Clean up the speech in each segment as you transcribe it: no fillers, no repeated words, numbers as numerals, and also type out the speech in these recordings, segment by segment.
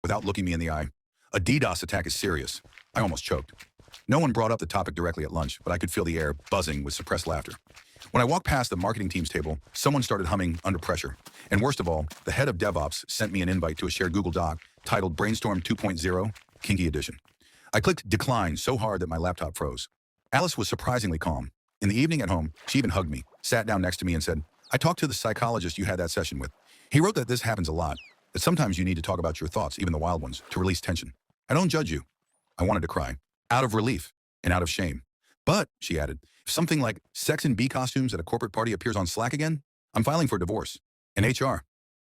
without looking me in the eye. A DDoS attack is serious. I almost choked. No one brought up the topic directly at lunch, but I could feel the air buzzing with suppressed laughter. When I walked past the marketing team's table, someone started humming under pressure. And worst of all, the head of DevOps sent me an invite to a shared Google Doc titled Brainstorm 2.0 Kinky Edition. I clicked decline so hard that my laptop froze. Alice was surprisingly calm. In the evening at home, she even hugged me, sat down next to me and said, "I talked to the psychologist you had that session with. He wrote that this happens a lot, that sometimes you need to talk about your thoughts, even the wild ones, to release tension. I don't judge you." I wanted to cry, out of relief and out of shame. "But," she added, "if something like sex in bee costumes at a corporate party appears on Slack again, I'm filing for divorce and HR."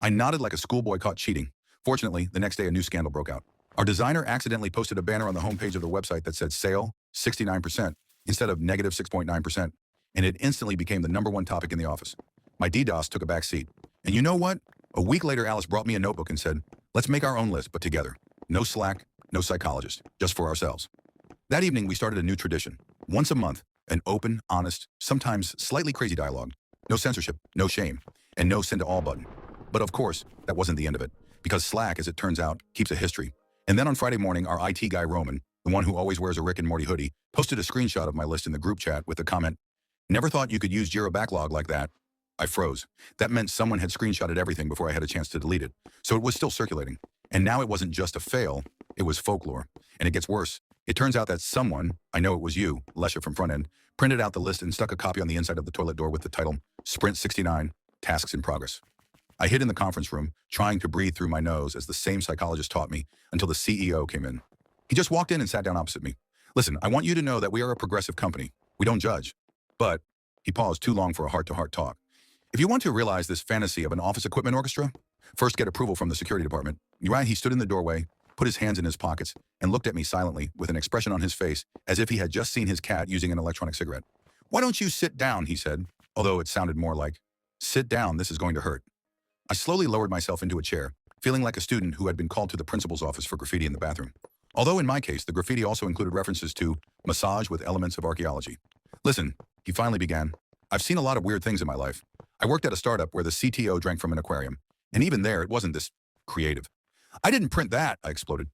I nodded like a schoolboy caught cheating. Fortunately, the next day a new scandal broke out. Our designer accidentally posted a banner on the homepage of the website that said sale 69% instead of negative 6.9%, and it instantly became the #1 topic in the office. My DDoS took a back seat. And you know what? A week later, Alice brought me a notebook and said, "Let's make our own list, but together. No Slack, no psychologist, just for ourselves." That evening, we started a new tradition. Once a month, an open, honest, sometimes slightly crazy dialogue. No censorship, no shame, and no send to all button. But of course, that wasn't the end of it, because Slack, as it turns out, keeps a history. And then on Friday morning, our IT guy, Roman, the one who always wears a Rick and Morty hoodie, posted a screenshot of my list in the group chat with the comment, "Never thought you could use Jira Backlog like that." I froze. That meant someone had screenshotted everything before I had a chance to delete it. So it was still circulating. And now it wasn't just a fail, it was folklore. And it gets worse. It turns out that someone, I know it was you, Lesha from Frontend, printed out the list and stuck a copy on the inside of the toilet door with the title, Sprint 69, Tasks in Progress. I hid in the conference room, trying to breathe through my nose as the same psychologist taught me, until the CEO came in. He just walked in and sat down opposite me. "Listen, I want you to know that we are a progressive company. We don't judge." But he paused too long for a heart-to-heart talk. "If you want to realize this fantasy of an office equipment orchestra, first get approval from the security department." Right, he stood in the doorway, put his hands in his pockets, and looked at me silently with an expression on his face as if he had just seen his cat using an electronic cigarette. "Why don't you sit down?" he said, although it sounded more like, "Sit down, this is going to hurt." I slowly lowered myself into a chair, feeling like a student who had been called to the principal's office for graffiti in the bathroom. Although in my case, the graffiti also included references to massage with elements of archaeology. "Listen," he finally began, "I've seen a lot of weird things in my life. I worked at a startup where the CTO drank from an aquarium, and even there, it wasn't this creative." "I didn't print that," I exploded.